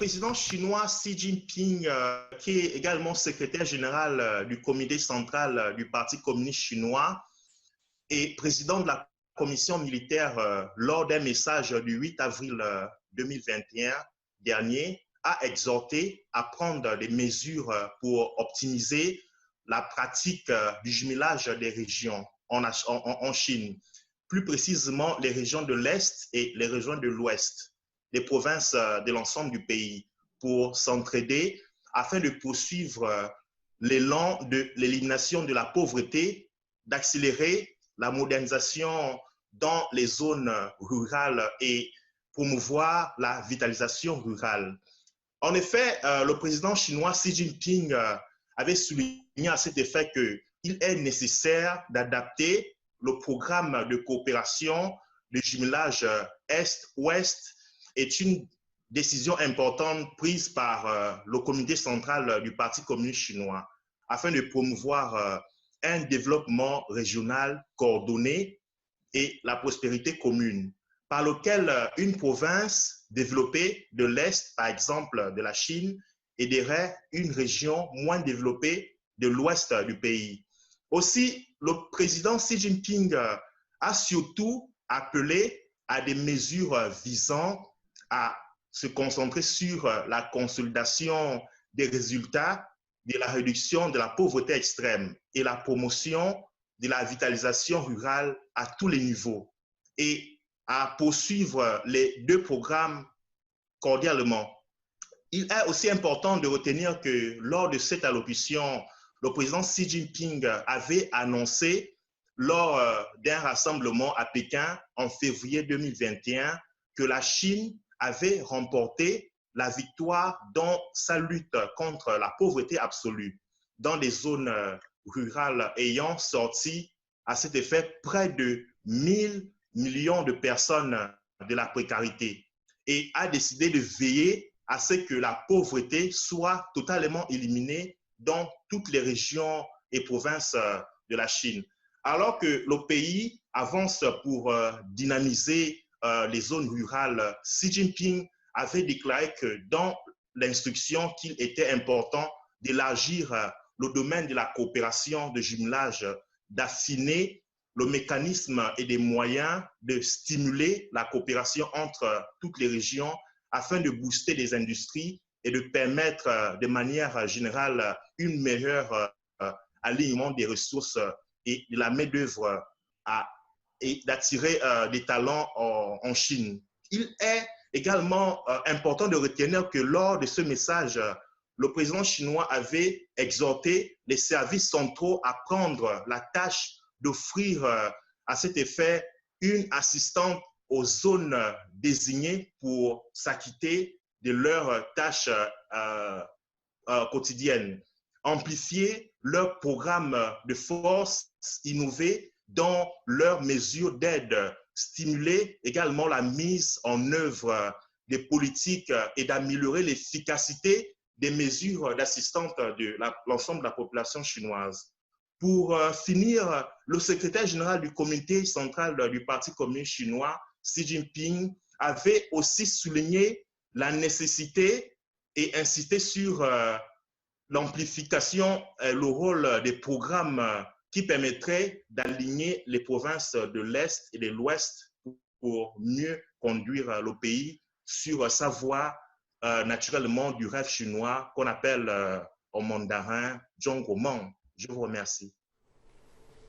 président chinois Xi Jinping, qui est également secrétaire général du comité central du Parti communiste chinois et président de la commission militaire, lors d'un message du 8 avril 2021 dernier, a exhorté à prendre des mesures pour optimiser la pratique du jumelage des régions en Chine, plus précisément les régions de l'Est et les régions de l'Ouest, les provinces de l'ensemble du pays, pour s'entraider afin de poursuivre l'élan de l'élimination de la pauvreté, d'accélérer la modernisation dans les zones rurales et promouvoir la vitalisation rurale. En effet, le président chinois Xi Jinping avait souligné à cet effet qu'il est nécessaire d'adapter le programme de coopération de jumelage Est-Ouest. Est une décision importante prise par le comité central du Parti communiste chinois afin de promouvoir un développement régional coordonné et la prospérité commune, par lequel une province développée de l'Est, par exemple de la Chine, aiderait une région moins développée de l'Ouest du pays. Aussi, le président Xi Jinping a surtout appelé à des mesures visant à se concentrer sur la consolidation des résultats de la réduction de la pauvreté extrême et la promotion de la vitalisation rurale à tous les niveaux, et à poursuivre les deux programmes cordialement. Il est aussi important de retenir que lors de cette allocution, le président Xi Jinping avait annoncé lors d'un rassemblement à Pékin en février 2021 que la Chine avait remporté la victoire dans sa lutte contre la pauvreté absolue dans des zones rurales, ayant sorti à cet effet près de 1000 millions de personnes de la précarité, et a décidé de veiller à ce que la pauvreté soit totalement éliminée dans toutes les régions et provinces de la Chine. Alors que le pays avance pour dynamiser les zones rurales, Xi Jinping avait déclaré que dans l'instruction qu'il était important d'élargir le domaine de la coopération de jumelage, d'affiner le mécanisme et des moyens de stimuler la coopération entre toutes les régions afin de booster les industries et de permettre de manière générale un meilleur alignement des ressources et de la main-d'œuvre et d'attirer des talents en Chine. Il est également important de retenir que lors de ce message, le président chinois avait exhorté les services centraux à prendre la tâche d'offrir à cet effet une assistante aux zones désignées pour s'acquitter de leurs tâches quotidiennes, amplifier leurs programmes de force, innover dans leurs mesures d'aide, stimuler également la mise en œuvre des politiques et d'améliorer l'efficacité des mesures d'assistance de l'ensemble de la population chinoise. Pour finir, le secrétaire général du comité central du Parti communiste chinois, Xi Jinping, avait aussi souligné la nécessité et insisté sur l'amplification et le rôle des programmes qui permettraient d'aligner les provinces de l'Est et de l'Ouest pour mieux conduire le pays sur sa voie naturellement du rêve chinois qu'on appelle en mandarin Zhongguomeng. Je vous remercie.